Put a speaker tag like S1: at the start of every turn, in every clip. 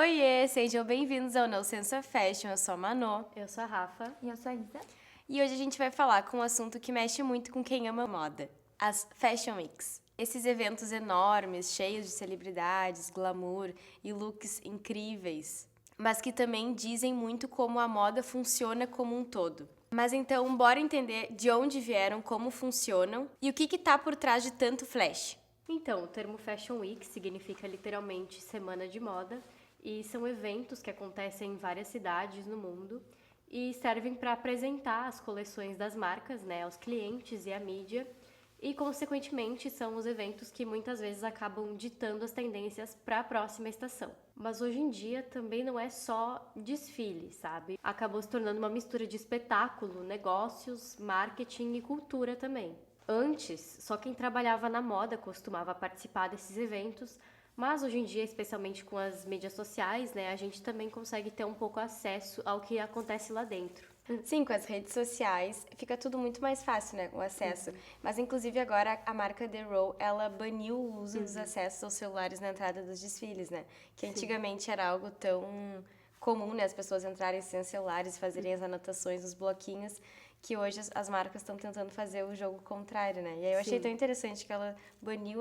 S1: Oiê, sejam bem-vindos ao No Sense of Fashion. Eu sou a Manô.
S2: Eu sou a Rafa.
S3: E eu sou a Isa.
S1: E hoje a gente vai falar com um assunto que mexe muito com quem ama moda: as Fashion Weeks. Esses eventos enormes, cheios de celebridades, glamour e looks incríveis, mas que também dizem muito como a moda funciona como um todo. Mas então, bora entender de onde vieram, como funcionam e o que tá por trás de tanto flash.
S2: Então, o termo Fashion Week significa literalmente semana de moda e são eventos que acontecem em várias cidades no mundo e servem para apresentar as coleções das marcas, né, aos clientes e à mídia. E, consequentemente, são os eventos que muitas vezes acabam ditando as tendências para a próxima estação. Mas hoje em dia também não é só desfile, sabe? Acabou se tornando uma mistura de espetáculo, negócios, marketing e cultura também. Antes, só quem trabalhava na moda costumava participar desses eventos, mas hoje em dia, especialmente com as mídias sociais, né, a gente também consegue ter um pouco acesso ao que acontece lá dentro.
S1: Sim, com as redes sociais fica tudo muito mais fácil, né, o acesso. Mas, inclusive, agora a marca The Row, ela baniu o uso dos acessos aos celulares na entrada dos desfiles, né? Que antigamente era algo tão comum, né, as pessoas entrarem sem celulares, fazerem as anotações, os bloquinhos, que hoje as marcas estão tentando fazer o jogo contrário, né? E aí eu achei tão interessante que ela baniu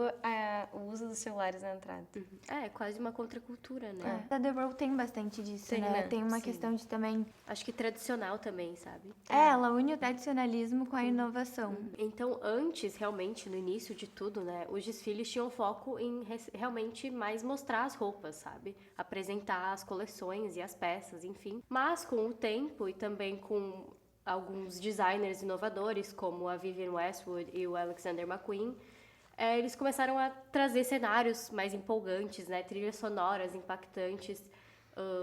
S1: o uso dos celulares na entrada.
S2: É quase uma contracultura, né?
S3: A The Row tem bastante disso, né? Tem uma questão de também...
S2: Acho que tradicional também, sabe?
S3: ela une o tradicionalismo com a inovação.
S2: Então, antes, realmente, no início de tudo, né, os desfiles tinham foco em realmente mais mostrar as roupas, sabe? Apresentar as coleções e as peças, enfim. Mas com o tempo e também com alguns designers inovadores, como a Vivienne Westwood e o Alexander McQueen, eles começaram a trazer cenários mais empolgantes, né, trilhas sonoras impactantes,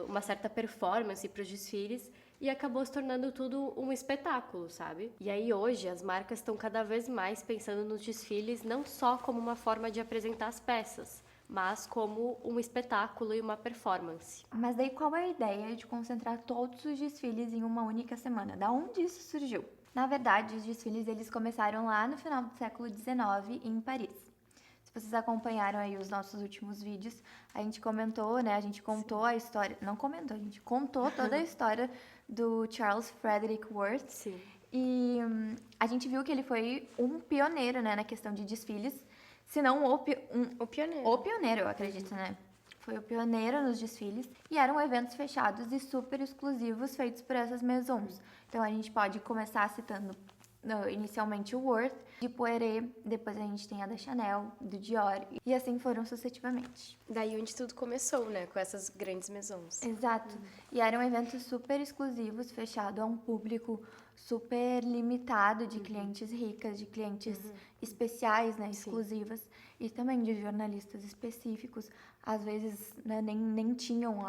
S2: uma certa performance para os desfiles, e acabou se tornando tudo um espetáculo, sabe? E aí hoje as marcas estão cada vez mais pensando nos desfiles não só como uma forma de apresentar as peças, mas como um espetáculo e uma performance.
S3: Mas daí qual é a ideia de concentrar todos os desfiles em uma única semana? Da onde isso surgiu? Na verdade, os desfiles eles começaram lá no final do século XIX em Paris. Se vocês acompanharam aí os nossos últimos vídeos, a gente comentou, né? A gente contou a história... Não comentou, a gente contou toda a história do Charles Frederick Worth.
S2: Sim.
S3: E a gente viu que ele foi um pioneiro, né, na questão de desfiles. Se não
S1: O pioneiro.
S3: O pioneiro, eu acredito, né? Foi o pioneiro nos desfiles. E eram eventos fechados e super exclusivos feitos por essas maisons. Então a gente pode começar citando inicialmente o Worth, de Poiret, depois a gente tem a da Chanel, do Dior, e assim foram sucessivamente.
S1: Daí onde tudo começou, né? Com essas grandes maisons.
S3: Exato. E eram eventos super exclusivos, fechado a um público super limitado de clientes ricas, de clientes especiais, né, exclusivas, e também de jornalistas específicos. Às vezes, né, nem tinham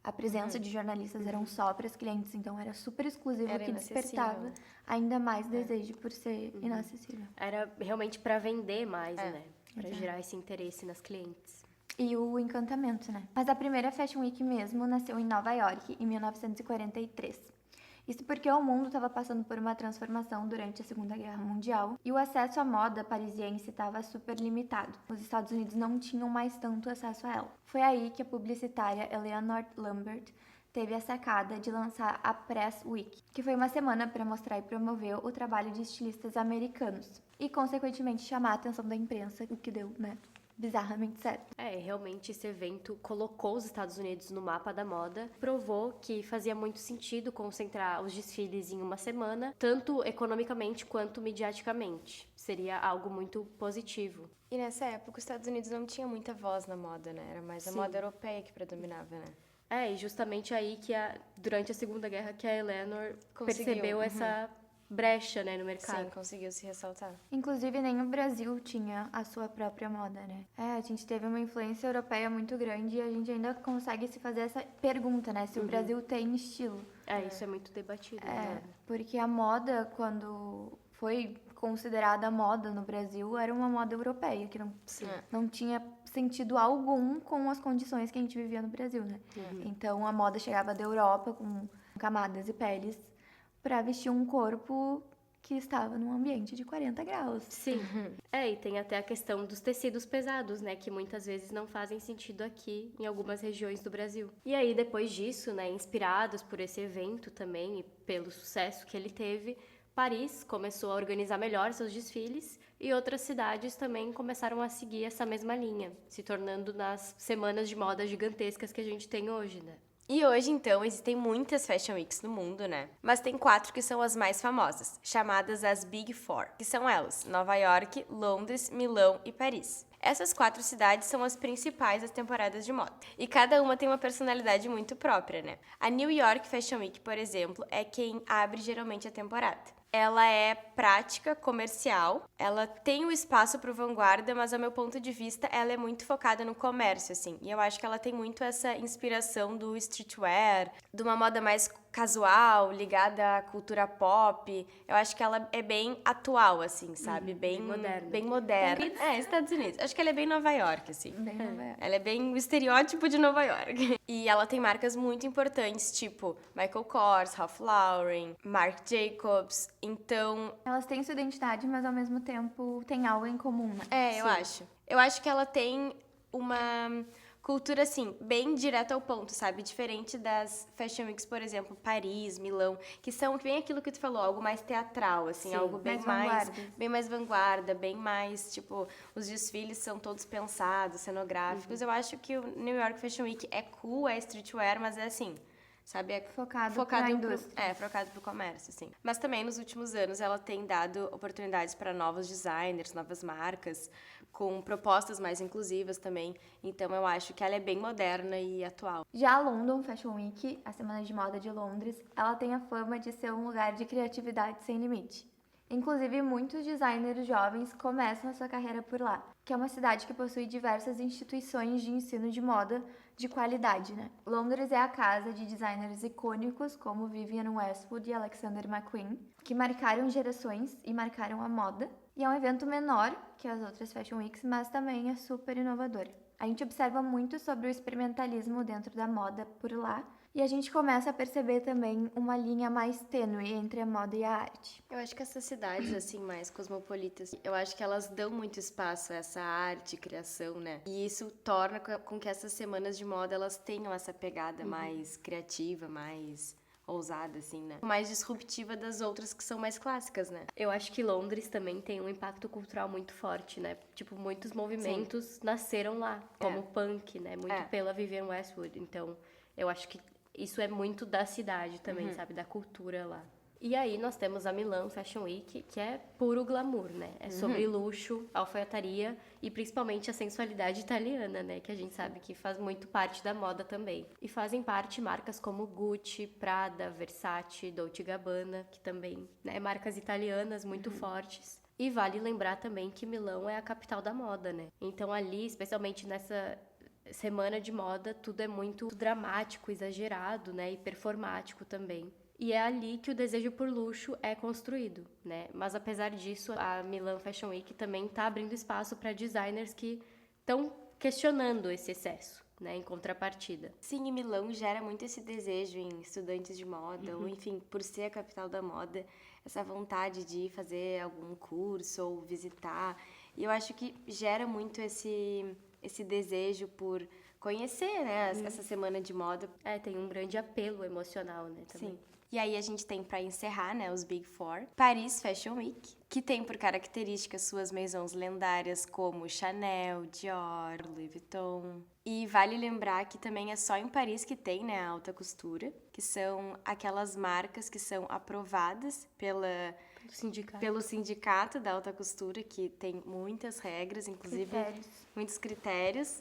S3: a presença de jornalistas, eram só para as clientes, então era super exclusivo,
S1: Era
S3: que
S1: inacessível.
S3: despertava ainda mais desejo por ser inacessível.
S2: Era realmente para vender mais, né? Para gerar esse interesse nas clientes.
S3: E o encantamento, né? Mas a primeira Fashion Week mesmo nasceu em Nova York, em 1943. Isso porque o mundo estava passando por uma transformação durante a Segunda Guerra Mundial e o acesso à moda parisiense estava super limitado. Os Estados Unidos não tinham mais tanto acesso a ela. Foi aí que a publicitária Eleanor Lambert teve a sacada de lançar a Press Week, que foi uma semana para mostrar e promover o trabalho de estilistas americanos e, consequentemente, chamar a atenção da imprensa, o que deu, né, bizarramente certo.
S2: Realmente esse evento colocou os Estados Unidos no mapa da moda, provou que fazia muito sentido concentrar os desfiles em uma semana, tanto economicamente quanto mediaticamente. Seria algo muito positivo.
S1: E nessa época os Estados Unidos não tinha muita voz na moda, né? Era mais a moda europeia que predominava, né?
S2: E justamente aí que durante a Segunda Guerra que a Eleanor
S1: Conseguiu,
S2: percebeu essa brecha, né, no mercado.
S1: Sim, conseguiu se ressaltar.
S3: Inclusive, nem o Brasil tinha a sua própria moda, né? A gente teve uma influência europeia muito grande e a gente ainda consegue se fazer essa pergunta, né? Se o Brasil tem estilo.
S2: Isso é muito debatido. Né?
S3: Porque a moda, quando foi considerada moda no Brasil, era uma moda europeia, que não tinha sentido algum com as condições que a gente vivia no Brasil, né? Então, a moda chegava da Europa com camadas e peles para vestir um corpo que estava num ambiente de 40 graus.
S2: Sim. E tem até a questão dos tecidos pesados, né? Que muitas vezes não fazem sentido aqui em algumas regiões do Brasil. E aí, depois disso, né? Inspirados por esse evento também e pelo sucesso que ele teve, Paris começou a organizar melhor seus desfiles e outras cidades também começaram a seguir essa mesma linha, se tornando nas semanas de moda gigantescas que a gente tem hoje, né?
S1: E hoje, então, existem muitas Fashion Weeks no mundo, né? Mas tem 4 que são as mais famosas, chamadas as Big Four, que são elas: Nova York, Londres, Milão e Paris. Essas 4 cidades são as principais das temporadas de moda. E cada uma tem uma personalidade muito própria, né? A New York Fashion Week, por exemplo, é quem abre geralmente a temporada. Ela é prática, comercial, ela tem o espaço para o vanguarda, mas, ao meu ponto de vista, ela é muito focada no comércio, assim. E eu acho que ela tem muito essa inspiração do streetwear, de uma moda mais casual, ligada à cultura pop. Eu acho que ela é bem atual, assim, sabe? Bem
S2: moderna.
S1: Bem moderna. Estados Unidos. Acho que ela é bem Nova York, assim.
S3: Bem Nova York.
S1: Ela é bem o estereótipo de Nova York. E ela tem marcas muito importantes, tipo Michael Kors, Ralph Lauren, Marc Jacobs. Então,
S3: Elas têm sua identidade, mas ao mesmo tempo têm algo em comum, né?
S1: eu acho. Eu acho que ela tem uma cultura, assim, bem direta ao ponto, sabe? Diferente das Fashion Weeks, por exemplo, Paris, Milão, que são bem aquilo que tu falou, algo mais teatral, assim,
S2: Sim,
S1: algo bem
S3: mais
S1: bem mais vanguarda, bem mais, tipo, os desfiles são todos pensados, cenográficos. Eu acho que o New York Fashion Week é cool, é streetwear, mas é assim, sabe? É
S3: Focado na indústria.
S1: focado pro comércio, sim. Mas também, nos últimos anos, ela tem dado oportunidades para novos designers, novas marcas, com propostas mais inclusivas também. Então, eu acho que ela é bem moderna e atual.
S3: Já a London Fashion Week, a Semana de Moda de Londres, ela tem a fama de ser um lugar de criatividade sem limite. Inclusive, muitos designers jovens começam a sua carreira por lá, que é uma cidade que possui diversas instituições de ensino de moda de qualidade, né? Londres é a casa de designers icônicos como Vivienne Westwood e Alexander McQueen, que marcaram gerações e marcaram a moda. E é um evento menor que as outras Fashion Weeks, mas também é super inovador. A gente observa muito sobre o experimentalismo dentro da moda por lá, e a gente começa a perceber também uma linha mais tênue entre a moda e a arte.
S1: Eu acho que essas cidades, assim, mais cosmopolitas, eu acho que elas dão muito espaço a essa arte, criação, né? E isso torna com que essas semanas de moda, elas tenham essa pegada mais criativa, mais ousada, assim, né? Mais disruptiva das outras que são mais clássicas, né?
S2: Eu acho que Londres também tem um impacto cultural muito forte, né? Tipo, muitos movimentos nasceram lá, como o punk, né? Muito pela Vivienne Westwood. Então, eu acho que isso é muito da cidade também, sabe? Da cultura lá. E aí nós temos a Milan Fashion Week, que é puro glamour, né? É sobre luxo, alfaiataria e principalmente a sensualidade italiana, né? Que a gente sabe que faz muito parte da moda também. E fazem parte marcas como Gucci, Prada, Versace, Dolce & Gabbana, que também, né? Marcas italianas muito fortes. E vale lembrar também que Milão é a capital da moda, né? Então ali, especialmente nessa semana de moda, tudo é muito dramático, exagerado, né? E performático também. E é ali que o desejo por luxo é construído, né? Mas apesar disso, a Milan Fashion Week também está abrindo espaço para designers que estão questionando esse excesso, né? Em contrapartida.
S1: Sim, e Milão gera muito esse desejo em estudantes de moda, ou enfim, por ser a capital da moda, essa vontade de fazer algum curso ou visitar. E eu acho que gera muito esse desejo por conhecer, né, essa semana de moda.
S2: Tem um grande apelo emocional, né, também.
S1: Sim. E aí a gente tem, para encerrar, né, os Big Four, Paris Fashion Week, que tem por características suas maisons lendárias como Chanel, Dior, Louis Vuitton. E vale lembrar que também é só em Paris que tem, né, a alta costura, que são aquelas marcas que são aprovadas pelo sindicato da alta costura, que tem muitas regras, inclusive muitos critérios.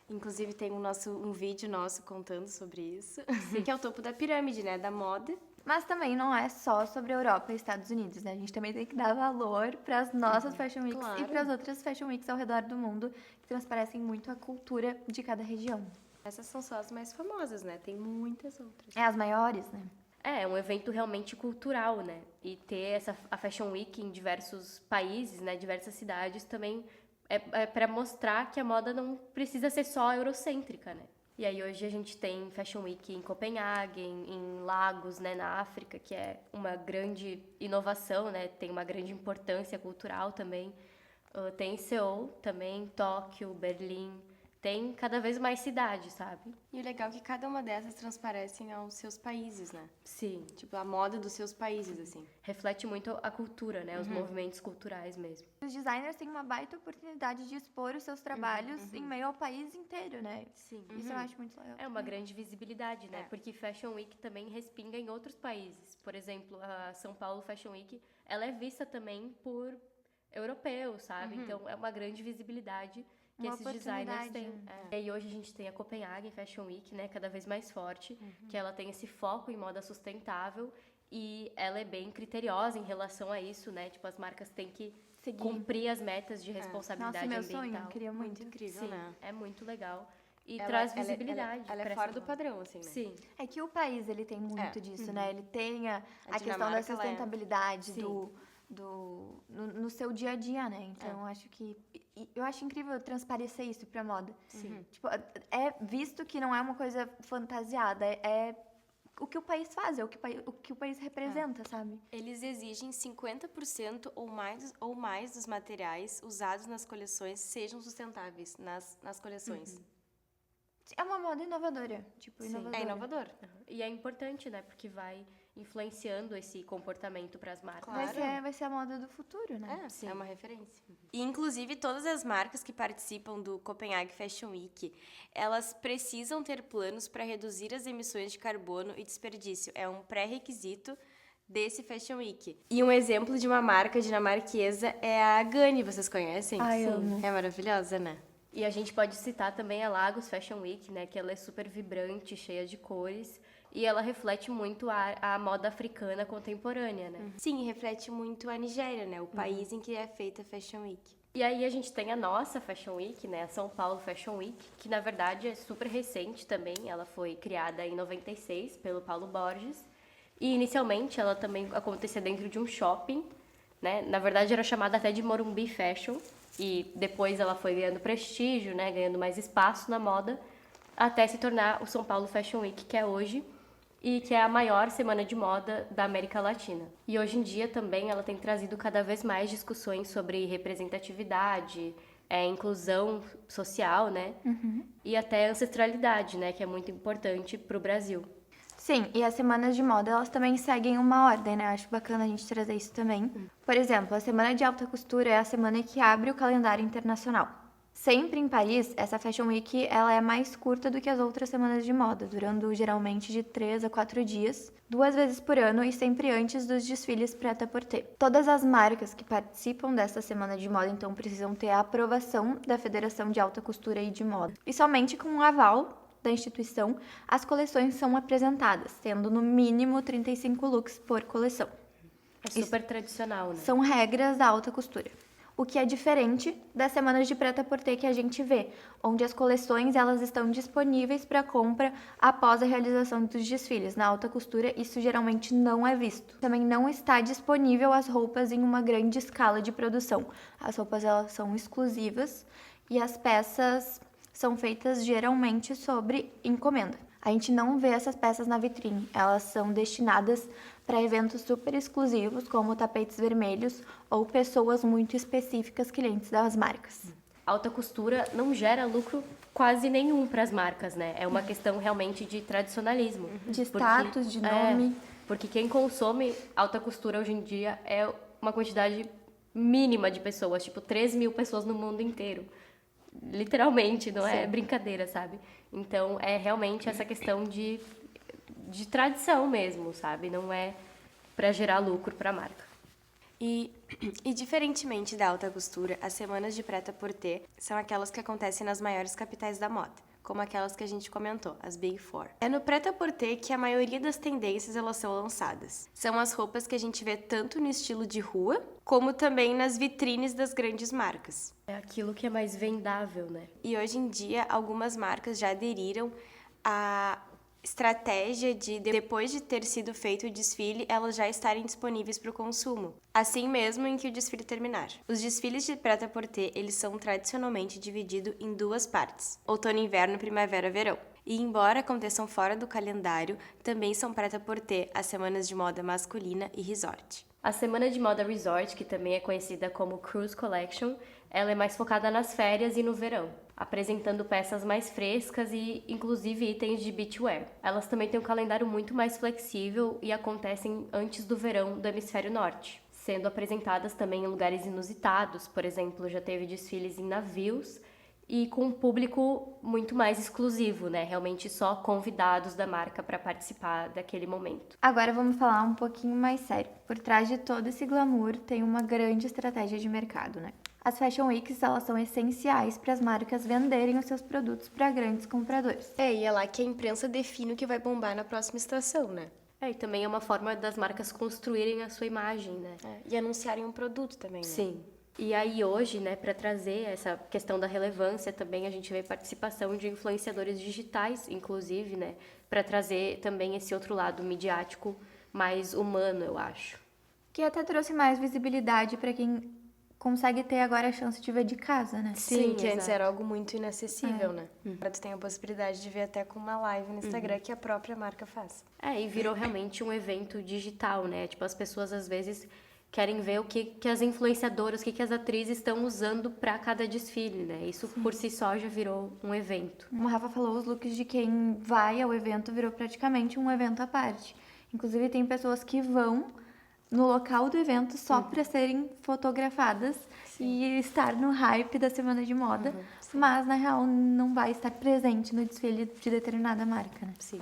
S1: Inclusive tem um vídeo nosso contando sobre isso, que é o topo da pirâmide, né, da moda.
S3: Mas também não é só sobre a Europa e Estados Unidos, né? A gente também tem que dar valor para as nossas Fashion Weeks e para as outras Fashion Weeks ao redor do mundo, que transparecem muito a cultura de cada região.
S1: Essas são só as mais famosas, né? Tem muitas outras.
S3: As maiores, né?
S2: É um evento realmente cultural, né? E ter a Fashion Week em diversos países, né? Diversas cidades também é para mostrar que a moda não precisa ser só eurocêntrica, né? E aí hoje a gente tem Fashion Week em Copenhague, em Lagos, né, na África, que é uma grande inovação, né, tem uma grande importância cultural também. Tem Seul também, Tóquio, Berlim, tem cada vez mais cidades, sabe?
S1: E o legal é que cada uma dessas transparecem aos seus países, né?
S2: Sim.
S1: Tipo, a moda dos seus países, assim.
S2: Reflete muito a cultura, né, os movimentos culturais mesmo.
S3: Os designers têm uma baita oportunidade de expor os seus trabalhos em meio ao país inteiro, né?
S2: Sim.
S3: Isso eu acho muito legal.
S2: É uma grande visibilidade, né?
S1: É.
S2: Porque Fashion Week também respinga em outros países. Por exemplo, a São Paulo Fashion Week, ela é vista também por europeus, sabe? Então, é uma grande visibilidade que
S3: Uma
S2: esses designers têm.
S3: oportunidade.
S2: E aí hoje a gente tem a Copenhagen Fashion Week, né? Cada vez mais forte, que ela tem esse foco em moda sustentável e ela é bem criteriosa em relação a isso, né? Tipo, as marcas têm que
S3: Seguir.
S2: cumprir as metas de responsabilidade
S3: Nossa, meu
S2: ambiental.
S3: sonho, queria muito.
S1: Incrível,
S2: Sim,
S1: né?
S2: é muito legal. E
S1: Ela-
S2: traz
S1: ela-
S2: visibilidade.
S1: Ela
S2: pra
S1: é fora
S2: essa
S1: do
S2: moda.
S1: padrão, assim, né?
S2: Sim.
S3: É que o país, ele tem muito disso, né? Ele tem a questão da
S1: Dinamarca, ela é-
S3: sustentabilidade
S2: Sim.
S3: no seu dia a dia, né? Então, eu acho que... Eu acho incrível transparecer isso pra moda.
S2: Sim.
S3: Tipo, é visto que não é uma coisa fantasiada, é o que o país faz, é o que o país representa, sabe?
S1: Eles exigem 50% ou mais dos materiais usados nas coleções sejam sustentáveis nas coleções.
S3: É uma moda inovadora, tipo,
S2: Sim.
S3: inovadora.
S1: É inovador.
S2: E é importante, né? Porque vai influenciando esse comportamento para as marcas.
S1: Claro.
S3: Vai ser a moda do futuro, né?
S1: Sim. É uma referência. E, inclusive, todas as marcas que participam do Copenhague Fashion Week, elas precisam ter planos para reduzir as emissões de carbono e desperdício. É um pré-requisito desse Fashion Week. E um exemplo de uma marca dinamarquesa é a Ganni, vocês conhecem?
S3: Ai,
S2: Sim.
S3: amo.
S1: É maravilhosa, né?
S2: E a gente pode citar também a Lagos Fashion Week, né? Que ela é super vibrante, cheia de cores. E ela reflete muito a moda africana contemporânea, né?
S1: Sim, e reflete muito a Nigéria, né? O país em que é feita a Fashion Week.
S2: E aí a gente tem a nossa Fashion Week, né? A São Paulo Fashion Week, que na verdade é super recente também. Ela foi criada em 96 pelo Paulo Borges. E inicialmente ela também acontecia dentro de um shopping, né? Na verdade era chamada até de Morumbi Fashion. E depois ela foi ganhando prestígio, né? Ganhando mais espaço na moda, até se tornar o São Paulo Fashion Week, que é hoje, e que é a maior semana de moda da América Latina. E hoje em dia também ela tem trazido cada vez mais discussões sobre representatividade, inclusão social, né? E até ancestralidade, né? Que é muito importante para o Brasil.
S3: Sim, e as semanas de moda, elas também seguem uma ordem, né? Acho bacana a gente trazer isso também. Por exemplo, a semana de alta costura é a semana que abre o calendário internacional. Sempre em Paris, essa Fashion Week ela é mais curta do que as outras semanas de moda, durando geralmente de 3 a 4 dias, 2 vezes por ano e sempre antes dos desfiles prêt-à-porter. Todas as marcas que participam dessa semana de moda, então, precisam ter a aprovação da Federação de Alta Costura e de Moda. E somente com o aval da instituição, as coleções são apresentadas, tendo no mínimo 35 looks por coleção.
S2: É super tradicional, né?
S3: São regras da alta costura. O que é diferente das semanas de prêt-à-porter que a gente vê, onde as coleções elas estão disponíveis para compra após a realização dos desfiles. Na alta costura, isso geralmente não é visto. Também não está disponível as roupas em uma grande escala de produção. As roupas elas são exclusivas e as peças são feitas geralmente sobre encomenda. A gente não vê essas peças na vitrine, elas são destinadas para eventos super exclusivos, como tapetes vermelhos ou pessoas muito específicas, clientes das marcas.
S2: Alta costura não gera lucro quase nenhum para as marcas, né? É uma questão realmente de tradicionalismo.
S3: De status, de nome.
S2: Porque quem consome alta costura hoje em dia é uma quantidade mínima de pessoas, tipo 3 mil pessoas no mundo inteiro. Literalmente, não é brincadeira, sabe? Então, é realmente essa questão de tradição mesmo, sabe? Não é para gerar lucro para a marca.
S1: E diferentemente da alta costura, as semanas de prêt-à-porter são aquelas que acontecem nas maiores capitais da moda, como aquelas que a gente comentou, as Big Four. É no prêt-à-porter que a maioria das tendências elas são lançadas. São as roupas que a gente vê tanto no estilo de rua, como também nas vitrines das grandes marcas.
S2: É aquilo que é mais vendável, né?
S1: E hoje em dia, algumas marcas já aderiram à estratégia de, depois de ter sido feito o desfile, elas já estarem disponíveis para o consumo, assim mesmo em que o desfile terminar. Os desfiles de prêt-à-porter, eles são tradicionalmente divididos em 2 partes, outono, inverno, primavera, verão. E embora aconteçam fora do calendário, também são prêt-à-porter as semanas de moda masculina e resort.
S2: A semana de moda resort, que também é conhecida como Cruise Collection, ela é mais focada nas férias e no verão, apresentando peças mais frescas e, inclusive, itens de beachwear. Elas também têm um calendário muito mais flexível e acontecem antes do verão do hemisfério norte, sendo apresentadas também em lugares inusitados. Por exemplo, já teve desfiles em navios e com um público muito mais exclusivo, né? Realmente só convidados da marca para participar daquele momento.
S3: Agora vamos falar um pouquinho mais sério. Por trás de todo esse glamour tem uma grande estratégia de mercado, né? As Fashion Weeks, elas são essenciais para as marcas venderem os seus produtos para grandes compradores.
S1: E é lá que a imprensa define o que vai bombar na próxima estação, né?
S2: E também é uma forma das marcas construírem a sua imagem, né?
S1: E anunciarem um produto também, né?
S2: Sim. E aí hoje, né, para trazer essa questão da relevância também, a gente vê participação de influenciadores digitais, inclusive, né, para trazer também esse outro lado midiático mais humano, eu acho.
S3: Que até trouxe mais visibilidade para quem consegue ter agora a chance de ver de casa, né?
S1: Sim, que antes
S2: exato.
S1: era algo muito inacessível, né? Agora tu tem a possibilidade de ver até com uma live no Instagram que a própria marca faz.
S2: E virou realmente um evento digital, né? Tipo, as pessoas às vezes querem ver o que as influenciadoras, o que as atrizes estão usando para cada desfile, né? Isso por si só já virou um evento.
S3: Como a Rafa falou, os looks de quem vai ao evento virou praticamente um evento à parte. Inclusive, tem pessoas que vão no local do evento só para serem fotografadas e estar no hype da semana de moda, mas na real não vai estar presente no desfile de determinada marca, né?
S2: Sim.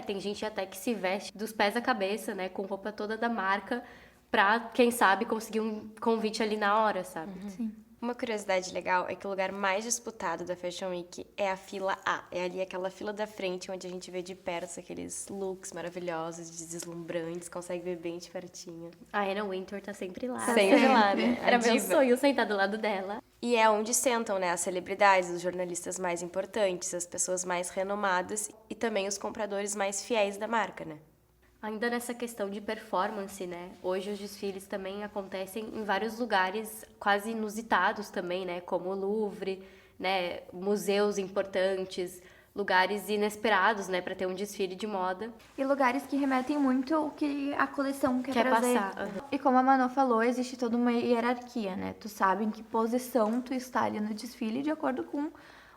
S2: Tem gente até que se veste dos pés à cabeça, né? Com roupa toda da marca, pra, quem sabe, conseguir um convite ali na hora, sabe?
S3: Sim.
S1: Uma curiosidade legal é que o lugar mais disputado da Fashion Week é a fila A. É ali aquela fila da frente onde a gente vê de perto aqueles looks maravilhosos, deslumbrantes, consegue ver bem de pertinho.
S2: A Anna Wintour tá sempre lá.
S1: Sempre lá, né?
S2: Era
S1: A
S2: meu
S1: diva.
S2: sonho sentar do lado dela.
S1: E é onde sentam, né, as celebridades, os jornalistas mais importantes, as pessoas mais renomadas e também os compradores mais fiéis da marca, né?
S2: Ainda nessa questão de performance, né? Hoje os desfiles também acontecem em vários lugares quase inusitados também, né? Como o Louvre, né? Museus importantes, lugares inesperados, né? Para ter um desfile de moda.
S3: E lugares que remetem muito ao que a coleção quer trazer.
S2: Passar.
S3: E como a Manu falou, existe toda uma hierarquia, né? Tu sabe em que posição tu está ali no desfile de acordo com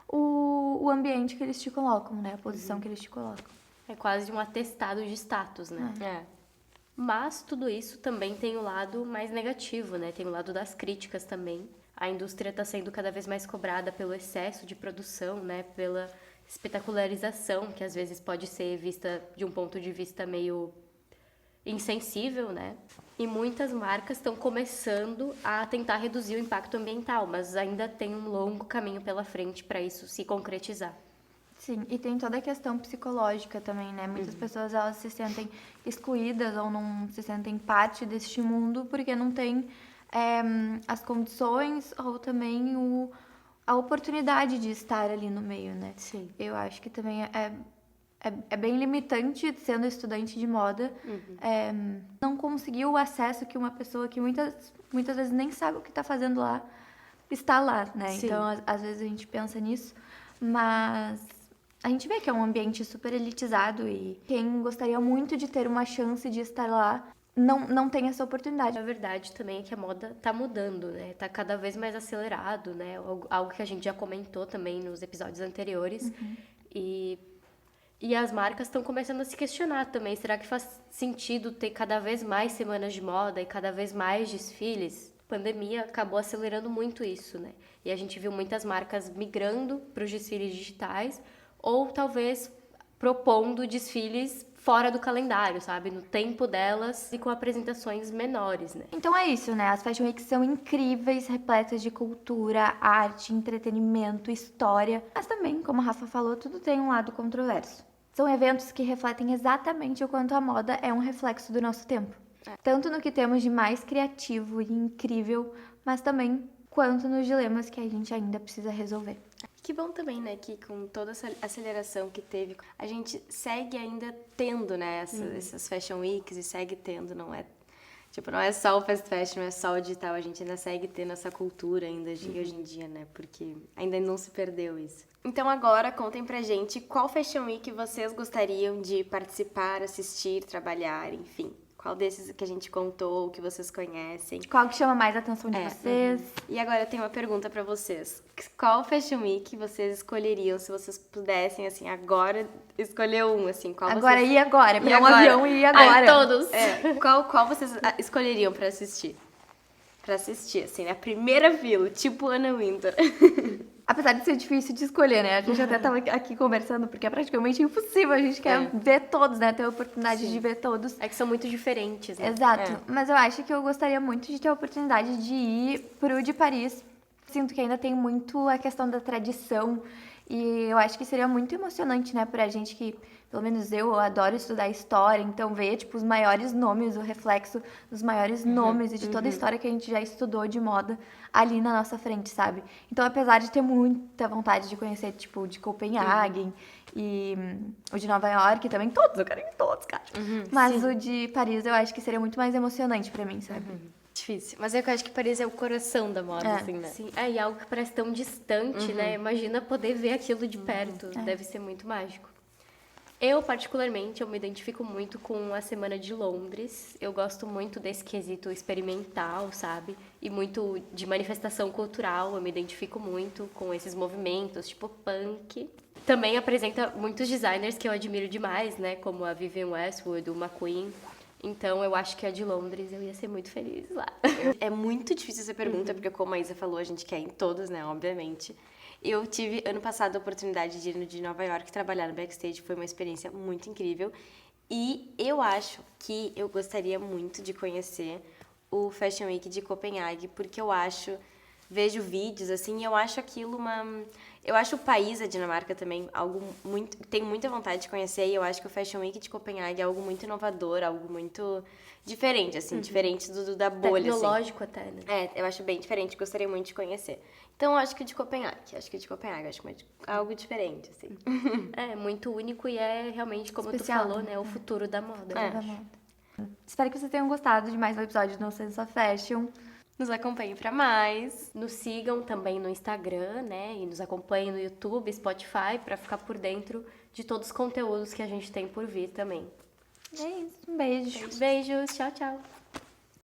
S3: o ambiente que eles te colocam, né? A posição que eles te colocam.
S2: É quase um atestado de status, né?
S1: É.
S2: Mas tudo isso também tem o lado mais negativo, né? Tem o lado das críticas também. A indústria está sendo cada vez mais cobrada pelo excesso de produção, né? Pela espetacularização, que às vezes pode ser vista de um ponto de vista meio insensível, né? E muitas marcas estão começando a tentar reduzir o impacto ambiental, mas ainda tem um longo caminho pela frente para isso se concretizar.
S3: Sim, e tem toda a questão psicológica também, né? Muitas pessoas, elas se sentem excluídas ou não se sentem parte deste mundo porque não tem as condições ou também a oportunidade de estar ali no meio, né?
S2: Sim.
S3: Eu acho que também é bem limitante, sendo estudante de moda, não conseguir o acesso que uma pessoa que muitas vezes nem sabe o que está fazendo lá, está lá, né?
S2: Sim.
S3: Então, às vezes a gente pensa nisso, mas a gente vê que é um ambiente super elitizado e quem gostaria muito de ter uma chance de estar lá não tem essa oportunidade.
S2: A verdade também é que a moda tá mudando, né? Tá cada vez mais acelerado, né? Algo que a gente já comentou também nos episódios anteriores. E as marcas estão começando a se questionar também. Será que faz sentido ter cada vez mais semanas de moda e cada vez mais desfiles? A pandemia acabou acelerando muito isso, né? E a gente viu muitas marcas migrando para os desfiles digitais ou talvez propondo desfiles fora do calendário, sabe? No tempo delas e com apresentações menores, né?
S3: Então é isso, né? As Fashion Weeks são incríveis, repletas de cultura, arte, entretenimento, história. Mas também, como a Rafa falou, tudo tem um lado controverso. São eventos que refletem exatamente o quanto a moda é um reflexo do nosso tempo. Tanto no que temos de mais criativo e incrível, mas também quanto nos dilemas que a gente ainda precisa resolver.
S1: Que bom também, né, que com toda essa aceleração que teve, a gente segue ainda tendo, né, essas Fashion Weeks e segue tendo, não é Tipo, não é só o fast fashion, não é só o digital, a gente ainda segue tendo essa cultura ainda de hoje em dia, né? Porque ainda não se perdeu isso. Então agora contem pra gente qual Fashion Week vocês gostariam de participar, assistir, trabalhar, enfim. Qual desses que a gente contou, que vocês conhecem.
S3: Qual que chama mais a atenção de vocês?
S1: E agora eu tenho uma pergunta pra vocês. Qual Fashion Week vocês escolheriam se vocês pudessem, assim, agora escolher um, assim? Qual
S3: Agora
S1: vocês...
S3: e agora? Pegar um
S1: agora?
S3: avião e ir agora.
S2: Ai, todos!
S1: Qual vocês escolheriam pra assistir? Pra assistir, assim, na primeira fila, tipo Anna Wintour.
S3: Apesar de ser difícil de escolher, né? A gente até tava aqui conversando, porque é praticamente impossível. A gente quer ver todos, né? Ter a oportunidade de ver todos.
S2: É que são muito diferentes, né?
S3: Exato. Mas eu acho que eu gostaria muito de ter a oportunidade de ir pro de Paris. Sinto que ainda tem muito a questão da tradição. E eu acho que seria muito emocionante, né? Pra gente que, pelo menos eu adoro estudar história. Então, ver, tipo, os maiores nomes, o reflexo dos maiores nomes e de toda a história que a gente já estudou de moda ali na nossa frente, sabe? Então, apesar de ter muita vontade de conhecer, tipo, de Copenhagen e o de Nova York também, todos, eu quero ir em todos, cara. Mas o de Paris eu acho que seria muito mais emocionante pra mim, sabe?
S1: Difícil. Mas eu acho que Paris é o coração da moda, assim, né?
S2: Sim, e algo que parece tão distante, né? Imagina poder ver aquilo de perto. Deve ser muito mágico. Eu, particularmente, eu me identifico muito com a Semana de Londres. Eu gosto muito desse quesito experimental, sabe? E muito de manifestação cultural. Eu me identifico muito com esses movimentos, tipo punk. Também apresenta muitos designers que eu admiro demais, né? Como a Vivienne Westwood, o McQueen. Então, eu acho que a de Londres eu ia ser muito feliz lá.
S1: É muito difícil essa pergunta, porque como a Isa falou, a gente quer ir em todos, né? Obviamente. Eu tive, ano passado, a oportunidade de ir no de Nova York trabalhar no backstage. Foi uma experiência muito incrível. E eu acho que eu gostaria muito de conhecer o Fashion Week de Copenhague, porque eu acho... Vejo vídeos, assim, e eu acho aquilo uma... Eu acho o país, a Dinamarca, também, algo muito... Tenho muita vontade de conhecer, e eu acho que o Fashion Week de Copenhague é algo muito inovador, algo muito diferente, assim, diferente da bolha,
S2: Tecnológico até, né?
S1: Eu acho bem diferente, gostaria muito de conhecer. Então, eu acho que o de Copenhague, acho que é algo diferente, assim.
S2: É muito único e é realmente, como
S3: Especial,
S2: tu falou, né? O futuro da moda.
S3: Da moda. Espero que vocês tenham gostado de mais um episódio do No Sense of Fashion.
S1: Nos acompanhe pra mais.
S2: Nos sigam também no Instagram, né? E nos acompanhem no YouTube, Spotify, pra ficar por dentro de todos os conteúdos que a gente tem por vir também.
S3: É isso, um beijo.
S2: Beijos, tchau, tchau.